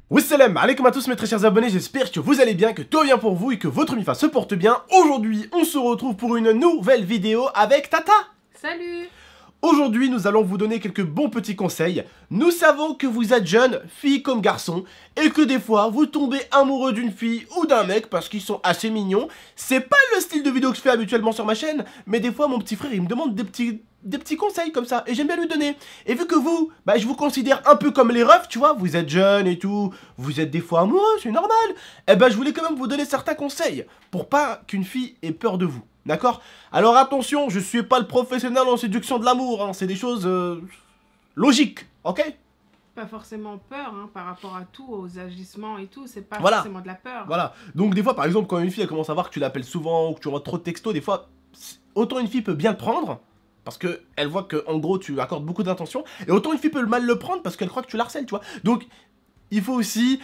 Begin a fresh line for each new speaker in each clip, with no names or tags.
Wassalam alaikum à tous mes très chers abonnés, j'espère que vous allez bien, que tout va bien pour vous et que votre MIFA se porte bien. Aujourd'hui, on se retrouve pour une nouvelle vidéo avec Tata.
Salut.
Aujourd'hui, nous allons vous donner quelques bons petits conseils. Nous savons que vous êtes jeunes, filles comme garçons, et que des fois, vous tombez amoureux d'une fille ou d'un mec parce qu'ils sont assez mignons. C'est pas le style de vidéo que je fais habituellement sur ma chaîne, mais des fois, mon petit frère, il me demande des petits conseils comme ça, et j'aime bien lui donner. Et vu que vous, je vous considère un peu comme les refs, tu vois, vous êtes jeunes et tout, vous êtes des fois amoureux, c'est normal. Eh ben, je voulais quand même vous donner certains conseils, pour pas qu'une fille ait peur de vous. D'accord? Alors attention, je suis pas le professionnel en séduction de l'amour, hein, c'est des choses logiques, ok?
Pas forcément peur, hein, par rapport à tout, aux agissements et tout, c'est pas
Voilà.
forcément de la peur.
Voilà, donc des fois par exemple quand une fille elle commence à voir que tu l'appelles souvent ou que tu envoies trop de textos, des fois, autant une fille peut bien le prendre, parce que elle voit que en gros tu accordes beaucoup d'attention, et autant une fille peut mal le prendre parce qu'elle croit que tu la harcèles, tu vois. Donc il faut aussi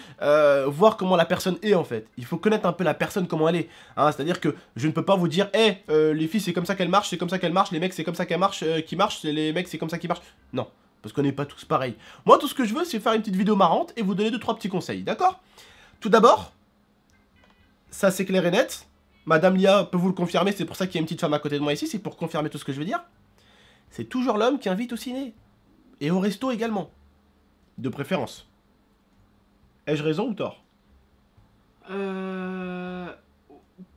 voir comment la personne est en fait. Il faut connaître un peu la personne, comment elle est. Hein, c'est-à-dire que je ne peux pas vous dire, les filles c'est comme ça qu'elles marchent, c'est comme ça qu'elles marchent, les mecs c'est comme ça qu'elles marchent, qui marchent, les mecs c'est comme ça qui marchent. Non, parce qu'on n'est pas tous pareils. Moi tout ce que je veux c'est faire une petite vidéo marrante et vous donner 2-3 petits conseils, d'accord? Tout d'abord, ça c'est clair et net. Madame Lia peut vous le confirmer, c'est pour ça qu'il y a une petite femme à côté de moi ici, c'est pour confirmer tout ce que je veux dire. C'est toujours l'homme qui invite au ciné. Et au resto également. De préférence. Ai-je raison ou tort?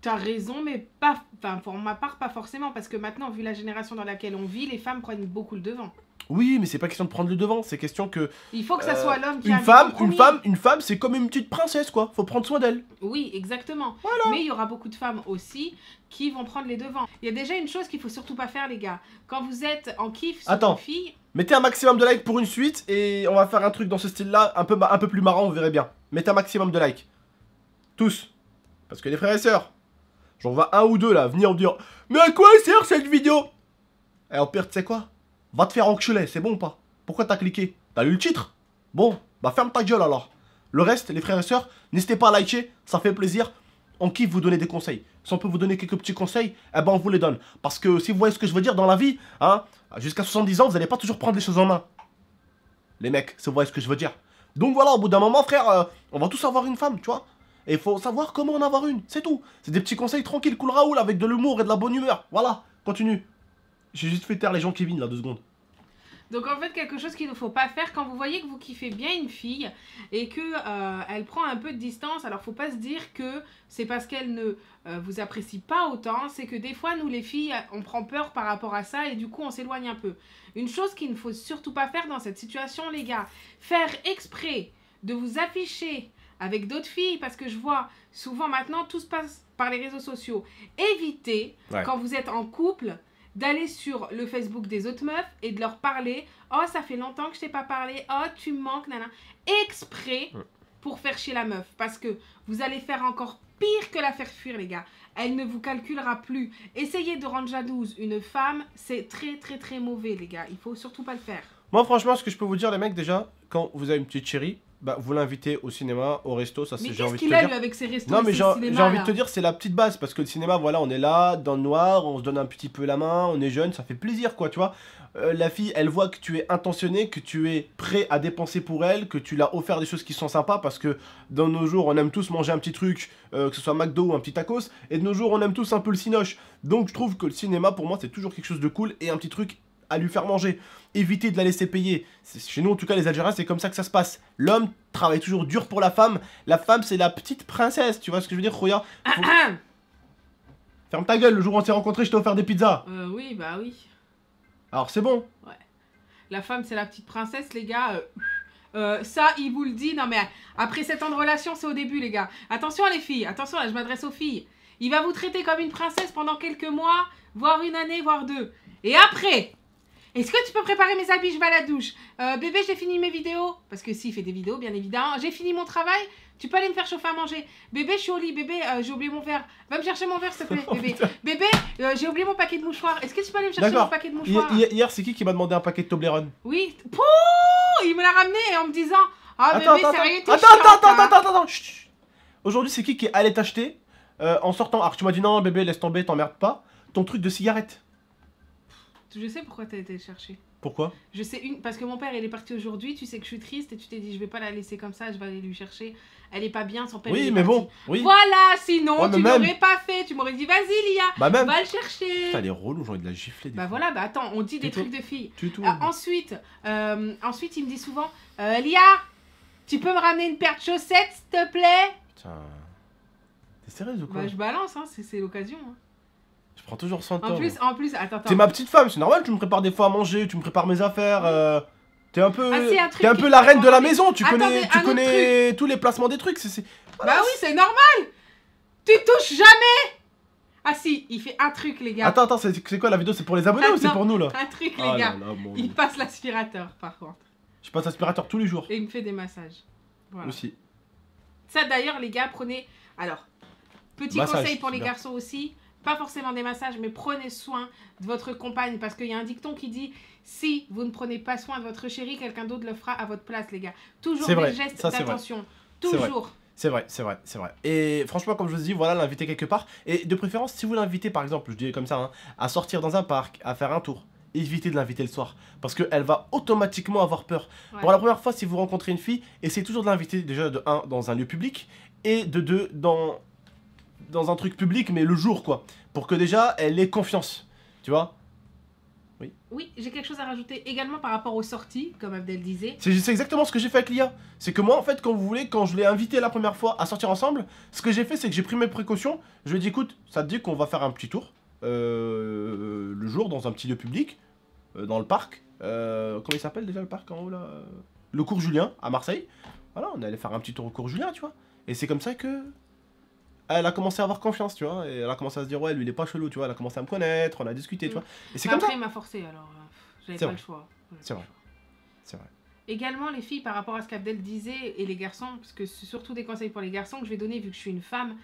T'as raison, mais pas, enfin pour ma part pas forcément, parce que maintenant, vu la génération dans laquelle on vit, les femmes prennent beaucoup le devant.
Oui, mais c'est pas question de prendre le devant, c'est question que...
Il faut que ça soit l'homme qui
une femme, c'est comme une petite princesse, quoi. Faut prendre soin d'elle.
Oui, exactement.
Voilà.
Mais il y aura beaucoup de femmes aussi qui vont prendre les devants. Il y a déjà une chose qu'il faut surtout pas faire, les gars. Quand vous êtes en kiff sur une fille...
Mettez un maximum de likes pour une suite et on va faire un truc dans ce style-là, un peu plus marrant, vous verrez bien. Mettez un maximum de likes. Tous. Parce que les frères et sœurs, j'en vois un ou deux là, venir me dire « Mais à quoi sert cette vidéo ?» Et au pire, tu sais quoi? Va te faire enculer, c'est bon ou pas? Pourquoi t'as cliqué? T'as lu le titre? Bon, bah ferme ta gueule alors. Le reste, les frères et sœurs, n'hésitez pas à liker, ça fait plaisir. On kiffe vous donner des conseils. Si on peut vous donner quelques petits conseils, eh ben on vous les donne. Parce que si vous voyez ce que je veux dire dans la vie, hein, jusqu'à 70 ans, vous n'allez pas toujours prendre les choses en main. Les mecs, si vous voyez ce que je veux dire. Donc voilà, au bout d'un moment, frère, on va tous avoir une femme, tu vois. Et il faut savoir comment en avoir une, c'est tout. C'est des petits conseils tranquilles, cool Raoul, avec de l'humour et de la bonne humeur. Voilà, continue. J'ai juste fait taire les gens qui viennent là, 2 secondes.
Donc en fait, quelque chose qu'il ne faut pas faire quand vous voyez que vous kiffez bien une fille et que elle prend un peu de distance, alors faut pas se dire que c'est parce qu'elle ne vous apprécie pas autant, c'est que des fois nous les filles on prend peur par rapport à ça et du coup on s'éloigne un peu. Une chose qu'il ne faut surtout pas faire dans cette situation, les gars, faire exprès de vous afficher avec d'autres filles, parce que je vois souvent maintenant tout se passe par les réseaux sociaux. Évitez, quand vous êtes en couple, d'aller sur le Facebook des autres meufs et de leur parler. Oh, ça fait longtemps que je t'ai pas parlé. Oh, tu me manques, nana. Exprès pour faire chier la meuf. Parce que vous allez faire encore pire que la faire fuir, les gars. Elle ne vous calculera plus. Essayez de rendre jalouse une femme, c'est très, très, très mauvais, les gars. Il faut surtout pas le faire.
Moi, franchement, ce que je peux vous dire, les mecs, déjà, quand vous avez une petite chérie, vous l'invitez au cinéma, au resto, ça c'est j'ai envie de te dire.
Mais qu'est-ce qu'il a, lui, avec ses restos?
Non, mais j'ai envie de te dire, c'est la petite base, parce que le cinéma, voilà, on est là, dans le noir, on se donne un petit peu la main, on est jeune, ça fait plaisir, quoi, tu vois. La fille, elle voit que tu es intentionné, que tu es prêt à dépenser pour elle, que tu l'as offert des choses qui sont sympas, parce que dans nos jours, on aime tous manger un petit truc, que ce soit McDo ou un petit tacos, et de nos jours, on aime tous un peu le cinoche. Donc, je trouve que le cinéma, pour moi, c'est toujours quelque chose de cool, et un petit truc à lui faire manger. Évitez de la laisser payer. Chez nous, en tout cas, les Algériens, c'est comme ça que ça se passe. L'homme travaille toujours dur pour la femme. La femme, c'est la petite princesse. Tu vois ce que je veux dire, Roya? Ferme ta gueule, le jour où on s'est rencontrés, je t'ai offert des pizzas.
Oui, bah oui.
Alors, c'est bon.
Ouais. La femme, c'est la petite princesse, les gars. Ça, il vous le dit. Non, mais après 7 ans de relation, c'est au début, les gars. Attention, les filles. Attention, là, je m'adresse aux filles. Il va vous traiter comme une princesse pendant quelques mois, voire une année, voire 2. Et après, est-ce que tu peux préparer mes habits? Je vais à la douche. Bébé, j'ai fini mes vidéos. Parce que si, il fait des vidéos, bien évidemment. J'ai fini mon travail. Tu peux aller me faire chauffer à manger. Bébé, je suis au lit. Bébé, j'ai oublié mon verre. Va me chercher mon verre, s'il te plaît, bébé. Bébé, j'ai oublié mon paquet de mouchoirs. Est-ce que tu peux aller me chercher mon paquet de mouchoirs?
Hier, c'est qui m'a demandé un paquet de Toblerone?
Oui. Pouh, il me l'a ramené en me disant ah, bébé, sérieux, t'es
attends. Aujourd'hui, c'est qui est allé t'acheter en sortant? Alors, tu m'as dit non, bébé, laisse tomber, t'emmerdes pas. ton truc de cigarette.
Je sais pourquoi t'as été le chercher.
Pourquoi?
Je sais parce que mon père il est parti aujourd'hui, tu sais que je suis triste et tu t'es dit je vais pas la laisser comme ça, je vais aller lui chercher. Elle est pas bien, son père il
Oui,
est
mais
parti.
bon, oui.
Voilà, sinon
Ouais, mais
tu
même-
l'aurais pas fait, tu m'aurais dit vas-y Lia,
Bah même.
va le chercher.
Putain, elle est relou, j'ai envie de la gifler. Des
Bah
fois.
voilà, bah attends, on dit des
Tuto.
trucs de filles.
Tuto.
Ensuite, il me dit souvent Lia, tu peux me ramener une paire de chaussettes s'il te plaît?
Putain. T'es sérieuse ou quoi?
Bah je balance, hein, c'est l'occasion. Hein.
Je prends toujours soin de toi.
En plus, attends.
T'es ma petite femme, c'est normal, tu me prépares des fois à manger, tu me prépares mes affaires. T'es un peu,
Ah, c'est un truc
t'es un
qui-
peu la reine de la
Attendez,
maison, tu
attendez, un
connais
autre
tous les placements des trucs.
Bah oui, c'est normal. Tu touches jamais. Ah si, il fait un truc les gars.
Attends, c'est quoi la vidéo? C'est pour les abonnés ou c'est
Non,
pour nous là?
Un truc les
Oh là
gars.
là, mon
Il
Dieu.
passe l'aspirateur par contre.
Je passe aspirateur tous les jours
Et il me fait des massages. Voilà.
aussi.
Ça d'ailleurs les gars, prenez... Alors, petit
Massage,
conseil pour les
c'est bien.
garçons aussi. Pas forcément des massages, mais prenez soin de votre compagne. Parce qu'il y a un dicton qui dit, si vous ne prenez pas soin de votre chérie, quelqu'un d'autre le fera à votre place les gars. Toujours
C'est
des
vrai,
gestes
ça, c'est vrai.
d'attention.
C'est vrai.
Toujours.
C'est vrai. Et franchement, comme je vous dis, voilà, l'inviter quelque part. Et de préférence, si vous l'invitez, par exemple, je dis comme ça, hein, à sortir dans un parc, à faire un tour, évitez de l'inviter le soir. Parce qu'elle va automatiquement avoir peur.
Ouais.
Pour la première fois, si vous rencontrez une fille, essayez toujours de l'inviter déjà de 1 dans un lieu public et de 2 dans un truc public, mais le jour, quoi. Pour que déjà, elle ait confiance. Tu vois?
Oui, j'ai quelque chose à rajouter également par rapport aux sorties, comme Abdel disait.
C'est exactement ce que j'ai fait avec Lia. C'est que moi, en fait, quand vous voulez, quand je l'ai invité la première fois à sortir ensemble, ce que j'ai fait, c'est que j'ai pris mes précautions. Je lui ai dit, écoute, ça te dit qu'on va faire un petit tour le jour dans un petit lieu public, dans le parc. Comment il s'appelle déjà le parc en haut là? Le cours Julien à Marseille. Voilà, on allait faire un petit tour au cours Julien, tu vois. Et c'est comme ça que elle a commencé à avoir confiance, tu vois. Et elle a commencé à se dire, ouais, lui il est pas chelou, tu vois. Elle a commencé à me connaître, on a discuté, tu vois. Et c'est comme ça.
Après, il m'a forcé alors. J'avais
C'est
pas
vrai.
le choix.
C'est vrai. C'est vrai.
Également, les filles, par rapport à ce qu'Abdel disait, et les garçons, parce que c'est surtout des conseils pour les garçons que je vais donner vu que je suis une femme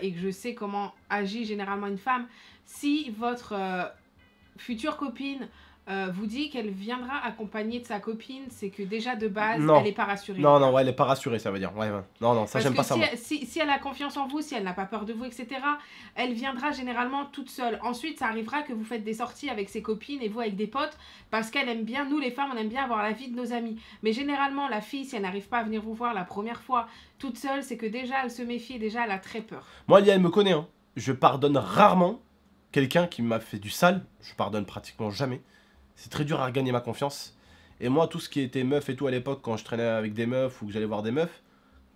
et que je sais comment agit généralement une femme. Si votre future copine vous dit qu'elle viendra accompagnée de sa copine, c'est que déjà de base,
Non.
elle n'est pas rassurée.
Non, ouais, elle est pas rassurée, ça veut dire. Ouais. Non, ça
Parce
j'aime
que
pas ça, moi.
si elle a confiance en vous, si elle n'a pas peur de vous, etc., elle viendra généralement toute seule. Ensuite, ça arrivera que vous faites des sorties avec ses copines et vous avec des potes, parce qu'elle aime bien, nous les femmes, on aime bien avoir la vie de nos amis. Mais généralement, la fille, si elle n'arrive pas à venir vous voir la première fois toute seule, c'est que déjà, elle se méfie et déjà, elle a très peur.
Moi, Lia, elle me connaît, hein. Je pardonne rarement quelqu'un qui m'a fait du sale. Je pardonne pratiquement jamais. C'est très dur à regagner ma confiance. Et moi, tout ce qui était meuf et tout à l'époque, quand je traînais avec des meufs ou que j'allais voir des meufs,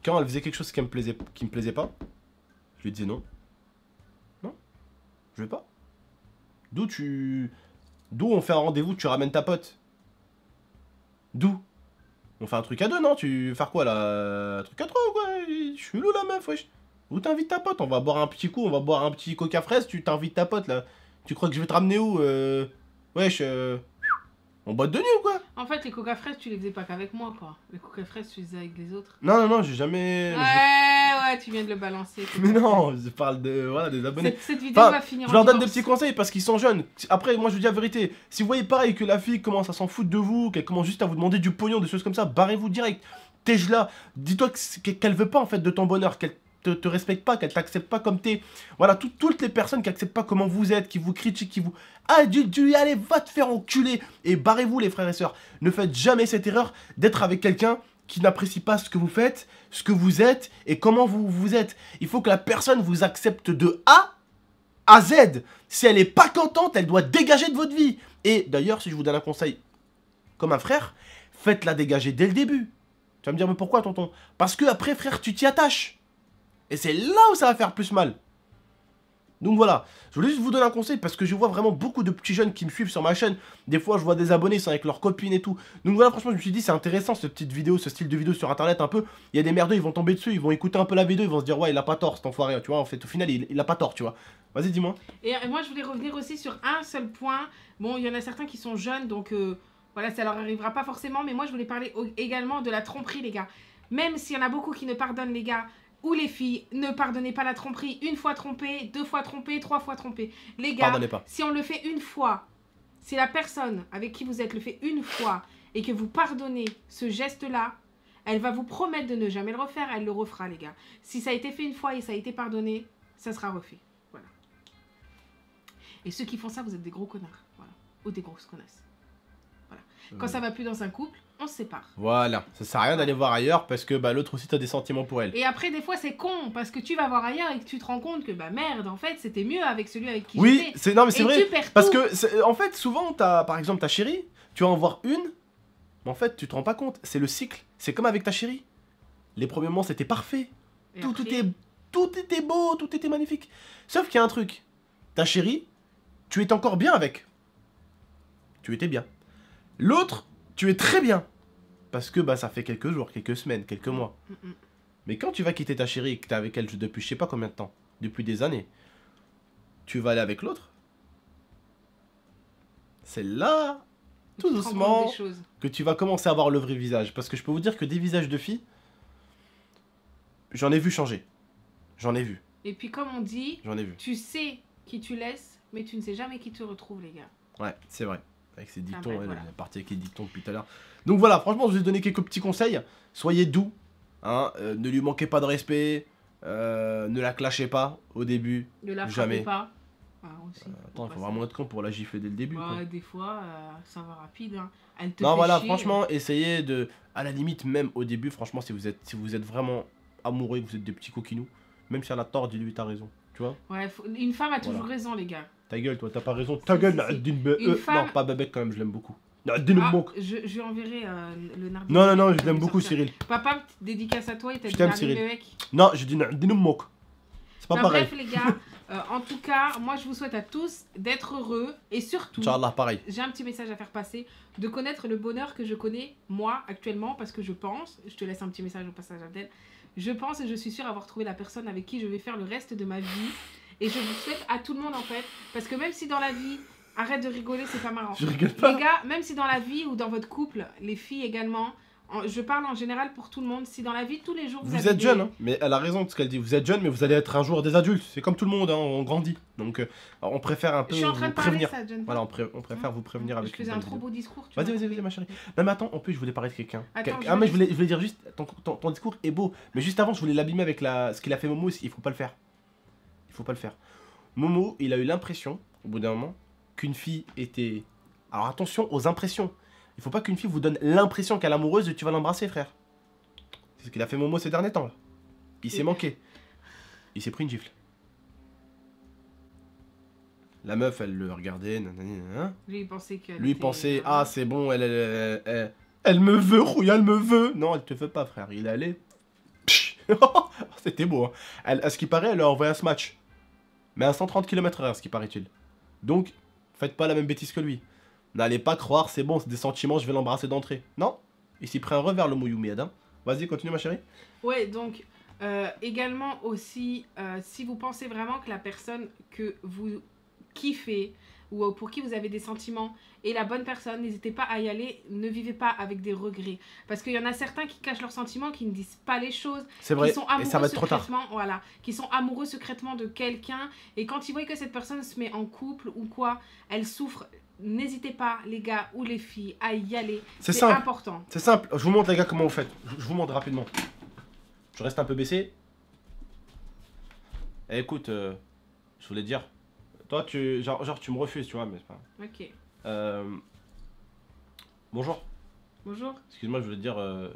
quand elles faisaient quelque chose qui me plaisait pas, je lui disais non. Non, je vais pas. D'où on fait un rendez-vous, tu ramènes ta pote. D'où on fait un truc à deux, non? Tu veux faire quoi là? Un truc à trois ou quoi? Je suis loup la meuf, wesh. Où t'invites ta pote? On va boire un petit coup, on va boire un petit coca fraise, tu t'invites ta pote là. Tu crois que je vais te ramener où? Wesh, en boîte de nuit ou quoi?
En fait, les coca fraises, tu les faisais pas qu'avec moi, quoi. Les coca fraises, tu les faisais avec les autres.
Non, j'ai jamais...
Ouais, tu viens de le balancer.
Mais non, je parle de... Voilà, des abonnés.
Cette vidéo
Enfin,
va finir
je
en
leur donne des
divorce.
petits conseils parce qu'ils sont jeunes. Après, moi je vous dis la vérité. Si vous voyez pareil que la fille commence à s'en foutre de vous, qu'elle commence juste à vous demander du pognon, des choses comme ça, barrez-vous direct. T'es là. Dis-toi qu'elle veut pas en fait de ton bonheur, qu'elle te respecte pas, qu'elle t'accepte pas comme t'es. Voilà, toutes les personnes qui acceptent pas comment vous êtes, qui vous critiquent, qui vous... Ah, allez, va te faire enculer. Et barrez-vous les frères et sœurs. Ne faites jamais cette erreur d'être avec quelqu'un qui n'apprécie pas ce que vous faites, ce que vous êtes et comment vous êtes. Il faut que la personne vous accepte de A à Z. Si elle est pas contente, elle doit dégager de votre vie. Et d'ailleurs, si je vous donne un conseil comme un frère, faites-la dégager dès le début. Tu vas me dire, mais pourquoi, tonton? Parce que après, frère, tu t'y attaches. Et c'est là où ça va faire plus mal. Donc voilà, je voulais juste vous donner un conseil parce que je vois vraiment beaucoup de petits jeunes qui me suivent sur ma chaîne. Des fois, je vois des abonnés, ils sont avec leurs copines et tout. Donc voilà, franchement, je me suis dit, c'est intéressant cette petite vidéo, ce style de vidéo sur internet un peu. Il y a des merdeux, ils vont tomber dessus, ils vont écouter un peu la vidéo, ils vont se dire, ouais, il a pas tort cet enfoiré, tu vois. En fait, au final, il a pas tort, tu vois. Vas-y, dis-moi.
Et moi, je voulais revenir aussi sur un seul point. Bon, il y en a certains qui sont jeunes, donc voilà, ça leur arrivera pas forcément. Mais moi, je voulais parler également de la tromperie, les gars. Même s'il y en a beaucoup qui ne pardonnent, les gars, ou les filles, ne pardonnez pas la tromperie. Une fois trompé, 2 fois trompé, 3 fois trompé. Les gars,
Pardonnez pas.
si on le fait une fois, si la personne avec qui vous êtes le fait une fois et que vous pardonnez ce geste-là, elle va vous promettre de ne jamais le refaire, elle le refera, les gars. Si ça a été fait une fois et ça a été pardonné, ça sera refait. Voilà. Et ceux qui font ça, vous êtes des gros connards. Voilà. Ou des grosses connasses. Voilà. Quand ça va plus dans un couple, on se sépare.
Voilà, ça sert à rien d'aller voir ailleurs parce que bah, l'autre aussi t'as des sentiments pour elle.
Et après, des fois, c'est con parce que tu vas voir ailleurs et que tu te rends compte que bah merde, en fait, c'était mieux avec celui avec qui
Oui,
j'étais.
non mais c'est
Et
vrai.
tu perds
Parce
tout.
que en fait, souvent, par exemple ta chérie, tu vas en voir une, mais en fait, tu te rends pas compte. C'est le cycle. C'est comme avec ta chérie. Les premiers moments, c'était parfait.
Et
Tout
après,
était beau, tout était magnifique. Sauf qu'il y a un truc. Ta chérie, tu étais encore bien avec. Tu étais bien. L'autre, tu es très bien. Parce que bah ça fait quelques jours, quelques semaines, quelques mois. Mais quand tu vas quitter ta chérie et que t'es avec elle depuis je sais pas combien de temps, depuis des années, tu vas aller avec l'autre. C'est là, tout
tu te rends compte
doucement,
des choses.
que tu vas commencer à voir le vrai visage. Parce que je peux vous dire que des visages de filles, j'en ai vu changer. J'en ai vu,
Et puis, comme on dit,
j'en ai vu.
tu sais qui tu laisses, mais tu ne sais jamais qui te retrouve, les gars.
Ouais, c'est vrai. Avec ces dictons,
bref,
ouais,
voilà.
la partie avec les dictons depuis tout à l'heure. Donc voilà, franchement, je vais vous donner quelques petits conseils. Soyez doux, hein, ne lui manquez pas de respect, ne la clashez pas au début.
Ne la
Jamais.
frappez pas. Ah, aussi.
Attends, il faut vraiment être con pour la gifler dès le début.
Bah,
quoi.
des fois, ça va rapide. Hein. Elle te
Non,
fait
voilà,
chier.
franchement, essayez de. À la limite, même au début, franchement, si vous êtes vraiment amoureux, que vous êtes des petits coquinous, même si elle a tort, dis-lui, t'as raison. Tu vois?
Ouais, une femme a toujours
Voilà.
raison, les gars.
Ta gueule, toi, t'as pas raison. Ta gueule,
si.
Nadine
Une femme-
Non, pas Bebek quand même, je l'aime beaucoup. Nadine
Ah,
Mbok.
je lui enverrai le nardi.
Non, je l'aime beaucoup, Cyril.
Papa, dédicace à toi, il t'a
Je
dit
t'aime,
nardi
Cyril.
le mec.
Non, je dis Nadine Mbok. C'est pas
Non,
pareil.
bref, les gars, en tout cas, moi, je vous souhaite à tous d'être heureux et surtout,
Inch'Allah, pareil.
j'ai un petit message à faire passer, de connaître le bonheur que je connais, moi, actuellement, parce que je pense, je te laisse un petit message au passage, Abdel, je pense et je suis sûre avoir trouvé la personne avec qui je vais faire le reste de ma vie. Et je vous souhaite à tout le monde, en fait, parce que même si dans la vie, arrête de rigoler, c'est pas marrant.
Je rigole pas.
Les gars, même si dans la vie ou dans votre couple, les filles également, je parle en général pour tout le monde, si dans la vie, tous les jours,
Vous
avez
êtes
des-
jeune, hein, mais elle a raison de ce qu'elle dit. Vous êtes jeune, mais vous allez être un jour des adultes. C'est comme tout le monde, hein, on grandit. Donc, on préfère un peu
Je suis en train
vous
de parler
prévenir.
ça, John.
Voilà, on préfère vous prévenir avec
Je faisais
une
un
bonne
trop
vidéo.
beau discours. tu
Vas-y,
vois.
vas-y, ma chérie. Non, mais attends, en plus, je voulais parler de quelqu'un.
Attends,
Ah, mais je voulais dire juste, ton discours est beau. Mais juste avant, je voulais l'abîmer avec ce qu'il a fait Momo. Il faut pas le faire. Il faut pas le faire. Momo, il a eu l'impression, au bout d'un moment, qu'une fille était... Alors attention aux impressions. Il faut pas qu'une fille vous donne l'impression qu'elle est amoureuse et tu vas l'embrasser, frère. C'est ce qu'il a fait Momo ces derniers temps, là. Il s'est manqué. Il s'est pris une gifle. La meuf, elle le regardait, nanani, nanana.
Lui, il pensait qu'elle
Lui, il
était-
pensait, ah, c'est bon, elle me veut, Rouya, elle me veut. Non, elle te veut pas, frère. Il est allé. Psh. C'était beau, hein. À ce qui paraît, elle a envoyé un smash. Mais à 130 km/h, ce qui paraît-il. Donc, faites pas la même bêtise que lui. N'allez pas croire, c'est bon, c'est des sentiments, je vais l'embrasser d'entrée. Non, il s'y prend un revers, le Mouyoumid. Hein. Vas-y, continue, ma chérie.
Ouais, donc, également aussi, si vous pensez vraiment que la personne que vous kiffez ou pour qui vous avez des sentiments est la bonne personne, n'hésitez pas à y aller, ne vivez pas avec des regrets. Parce qu'il y en a certains qui cachent leurs sentiments, qui ne disent pas les choses,
C'est vrai,
qui sont amoureux
et ça va être trop tard.
secrètement, voilà, qui sont amoureux secrètement de quelqu'un, et quand ils voient que cette personne se met en couple ou quoi, elle souffre, n'hésitez pas, les gars ou les filles, à y aller.
C'est
C'est
simple.
important.
C'est simple. Je vous montre, les gars, comment vous faites. Je vous montre rapidement. Je reste un peu baissé. Eh, écoute, je voulais te dire. Toi, genre, tu me refuses, tu vois, mais c'est pas.
Ok.
Bonjour.
Bonjour.
Excuse-moi, je voulais te dire. Je voulais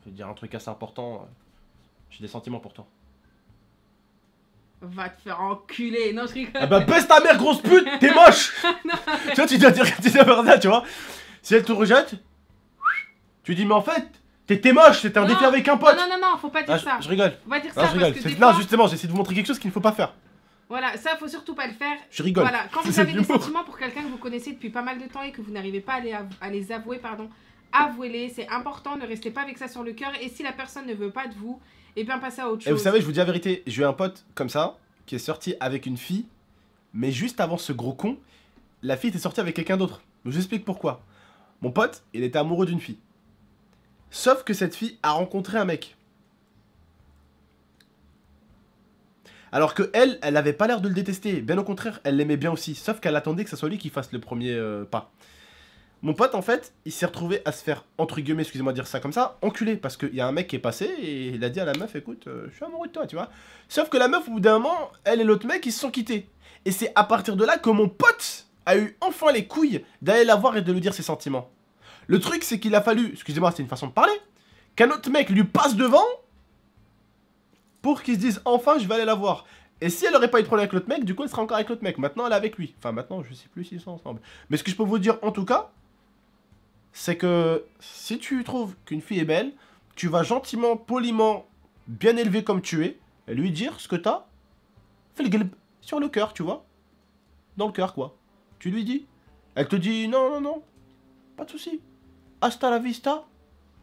te dire un truc assez important. J'ai des sentiments pour toi.
Va te faire enculer. Non, je rigole.
Ah bah, baisse ta mère, grosse pute. T'es moche. Tu vois, tu dois dire ça, tu vois. Si elle te rejette, tu dis, mais en fait, t'étais moche, c'était un
Non,
défi avec un pote.
Non, faut pas dire
Ah,
ça.
je rigole.
On va dire
Non,
ça
je rigole.
parce que des
Non,
fois,
justement, j'essaie de vous montrer quelque chose qu'il ne faut pas faire.
voilà, ça faut surtout pas le faire.
Je rigole.
Voilà, quand vous
C'est
avez
de
des
l'humour.
sentiments pour quelqu'un que vous connaissez depuis pas mal de temps et que vous n'arrivez pas à les avouer, pardon, avouez-les, c'est important, ne restez pas avec ça sur le cœur. Et si la personne ne veut pas de vous, eh bien passez à autre chose.
Et vous savez, je vous dis la vérité, j'ai eu un pote comme ça, qui est sorti avec une fille, mais juste avant ce gros con, la fille était sortie avec quelqu'un d'autre. Je vous explique pourquoi. Mon pote, il était amoureux d'une fille. Sauf que cette fille a rencontré un mec. Alors que elle avait pas l'air de le détester. Bien au contraire, elle l'aimait bien aussi. Sauf qu'elle attendait que ce soit lui qui fasse le premier pas. Mon pote, en fait, il s'est retrouvé à se faire, entre guillemets, excusez-moi de dire ça comme ça, enculé. Parce qu'il y a un mec qui est passé et il a dit à la meuf, écoute, je suis amoureux de toi, tu vois. Sauf que la meuf, au bout d'un moment, elle et l'autre mec, ils se sont quittés. Et c'est à partir de là que mon pote a eu enfin les couilles d'aller la voir et de lui dire ses sentiments. Le truc, c'est qu'il a fallu, excusez-moi, c'est une façon de parler, qu'un autre mec lui passe devant pour qu'il se dise, enfin, je vais aller la voir. Et si elle aurait pas eu de problème avec l'autre mec, du coup, elle sera encore avec l'autre mec. Maintenant, elle est avec lui. Enfin, maintenant, je sais plus s'ils sont ensemble. Mais ce que je peux vous dire, en tout cas, c'est que si tu trouves qu'une fille est belle, tu vas gentiment, poliment, bien élevé comme tu es, et lui dire ce que t'as, fais le gueule sur le cœur, tu vois. Dans le cœur, quoi. Tu lui dis. Elle te dit, non, non, non, pas de souci. Hasta la vista,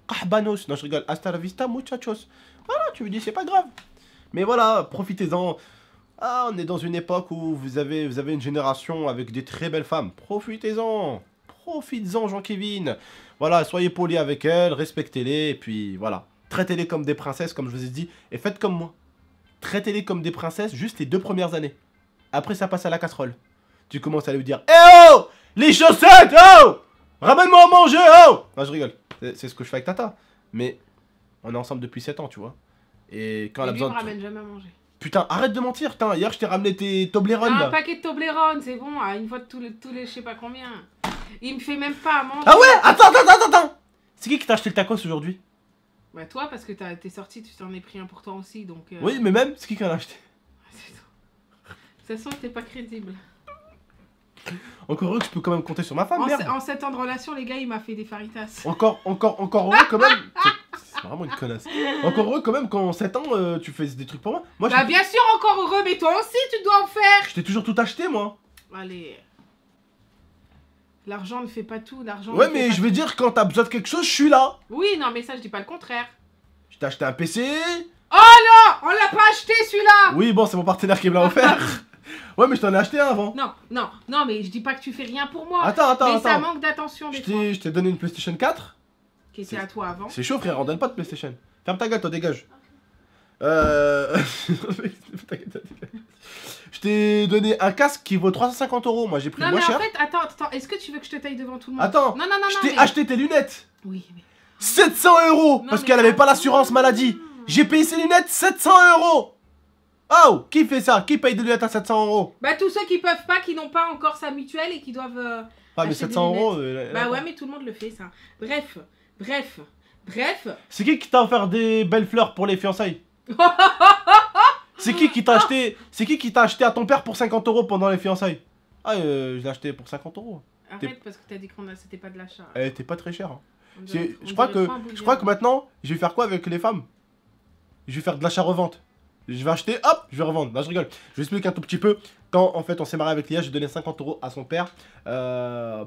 kahbanos. Non, je rigole. Hasta la vista, muchachos. Voilà, tu lui dis, c'est pas grave. Mais voilà, profitez-en. Ah, on est dans une époque où vous avez une génération avec des très belles femmes. Profitez-en. Profites-en, Jean-Kevin. Voilà, soyez polis avec elles, respectez-les, et puis voilà. Traitez-les comme des princesses, comme je vous ai dit, et faites comme moi. Traitez-les comme des princesses juste les 2 premières années. Après, ça passe à la casserole. Tu commences à lui dire, eh oh, les chaussettes, oh, ramène-moi à manger, oh. Non, je rigole. C'est ce que je fais avec Tata. Mais on est ensemble depuis 7 ans, tu vois. Et quand elle a besoin
me ramène jamais à manger.
Putain, arrête de mentir, putain. Hier, je t'ai ramené tes Toblerone, là.
Un paquet de Toblerone, c'est bon, à une fois de tous les je sais pas combien. Il me fait même pas à manger.
Ah ouais, attends. C'est qui t'a acheté le tacos aujourd'hui?
Bah toi, parce que t'es sorti, tu t'en es pris un pour toi aussi, donc...
Oui, mais même, c'est qui en a acheté?
C'est ça, t'es pas crédible.
Encore heureux que je peux quand même compter sur ma femme, merde.
En 7 ans de relation, les gars, il m'a fait des faritas.
Encore heureux quand même. C'est vraiment une connasse. Encore heureux quand même quand en 7 ans, tu fais des trucs pour moi.
Bah bien sûr, encore heureux, mais toi aussi, tu dois en faire.
Je t'ai toujours tout acheté, moi.
Allez... L'argent ne fait pas tout, l'argent...
Ouais, mais je veux dire, quand t'as besoin de quelque chose, je suis là.
Oui, non, mais ça, je dis pas le contraire.
Je t'ai acheté un PC.
Oh non, on l'a pas acheté, celui-là.
Oui, bon, c'est mon partenaire qui me l'a offert. Ouais, mais je t'en ai acheté un avant.
Non, mais je dis pas que tu fais rien pour moi.
Attends.
Mais ça manque d'attention des fois.
Je t'ai donné une PlayStation 4.
Qui était à toi avant.
C'est chaud, frère, on donne pas de PlayStation. Ferme ta gueule, toi, dégage. Je t'ai donné un casque qui vaut 350 €. Moi, j'ai pris moins cher.
Non, mais en fait, attends, est-ce que tu veux que je te taille devant tout le monde?
Attends,
non,
je t'ai acheté tes lunettes.
Oui, mais...
700 € parce qu'elle avait pas l'assurance maladie. J'ai payé ses lunettes 700 €. Oh, qui fait ça? Qui paye des lunettes à 700 €?
Bah, tous ceux qui peuvent pas, qui n'ont pas encore sa mutuelle et qui doivent...
Ah, mais 700 €.
Bah ouais, mais tout le monde le fait, ça. Bref.
C'est qui t'a offert des belles fleurs pour les fiançailles? C'est qui t'a acheté à ton père pour 50 € pendant les fiançailles? Ah, je l'ai acheté pour 50 €.
Arrête, parce que t'as dit que c'était pas de l'achat.
Elle était pas très chère. Hein. Je crois que maintenant, je vais faire quoi avec les femmes? Je vais faire de l'achat-revente. Je vais acheter, hop, je vais revendre. Non, je rigole. Je vous explique un tout petit peu. Quand en fait on s'est marié avec Lia, j'ai donné 50 € à son père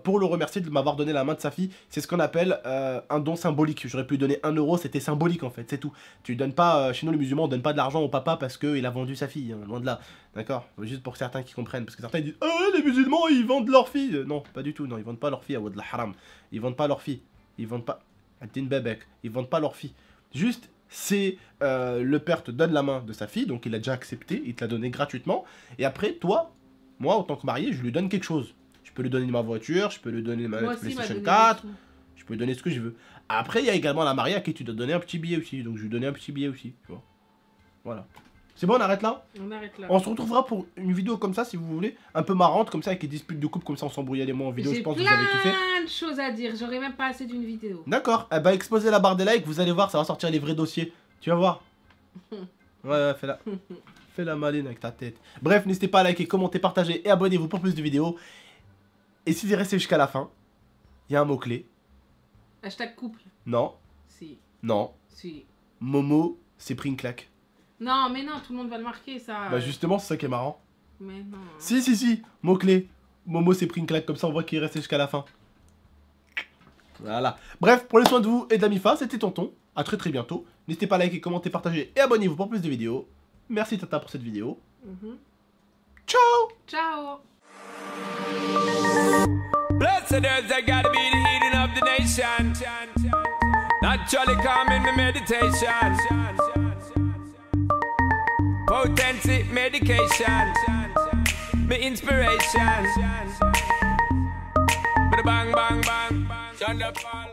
pour le remercier de m'avoir donné la main de sa fille. C'est ce qu'on appelle un don symbolique. J'aurais pu lui donner 1 €, c'était symbolique en fait, c'est tout. Tu donnes pas, chez nous les musulmans, on donne pas de l'argent au papa parce qu'il a vendu sa fille, hein, loin de là. D'accord? Juste pour certains qui comprennent. Parce que certains disent, oh les musulmans ils vendent leur fille. Non, pas du tout, non, ils vendent pas leur fille à Wad la Haram. Ils vendent pas leur fille. Ils vendent pas. Ils vendent pas leur fille. Juste. C'est le père te donne la main de sa fille, donc il a déjà accepté, il te l'a donné gratuitement. Et après, toi, moi, en tant que marié, je lui donne quelque chose. Je peux lui donner ma voiture, je peux lui donner ma PlayStation 4, je peux lui donner ce que je veux. Après, il y a également la mariée à qui tu dois donner un petit billet aussi, donc je lui donner un petit billet aussi, tu vois. Voilà. C'est bon, on arrête là?
On arrête là.
On se retrouvera pour une vidéo comme ça, si vous voulez, un peu marrante, comme ça, avec les disputes de couple, comme ça, on s'embrouillait les mots en vidéo, je pense que vous avez kiffé.
J'ai plein de choses à dire, j'aurais même pas assez d'une vidéo.
D'accord, eh ben, exposez la barre des likes, vous allez voir, ça va sortir les vrais dossiers. Tu vas voir. Ouais, fais la maline avec ta tête. Bref, n'hésitez pas à liker, commenter, partager et abonnez-vous pour plus de vidéos. Et si vous êtes resté jusqu'à la fin, il y a un mot-clé.
Hashtag couple.
Non.
Si.
Non.
Si.
Momo s'est pris une claque.
Non, mais non, tout le monde va le marquer, ça.
Bah justement, c'est ça qui est marrant.
Mais non.
Si. Mot-clé. Momo s'est pris une claque, comme ça on voit qu'il est resté jusqu'à la fin. Voilà. Bref, prenez soin de vous et de la MIFA, c'était Tonton. A très bientôt. N'hésitez pas à liker, commenter, partager et abonnez-vous pour plus de vidéos. Merci Tata pour cette vidéo. Ciao.
Ciao.
Blessed is I gotta be the healing of the nation. Naturally calming the meditation. Potency medication. My inspiration. Bang bang bang. Thunderfall.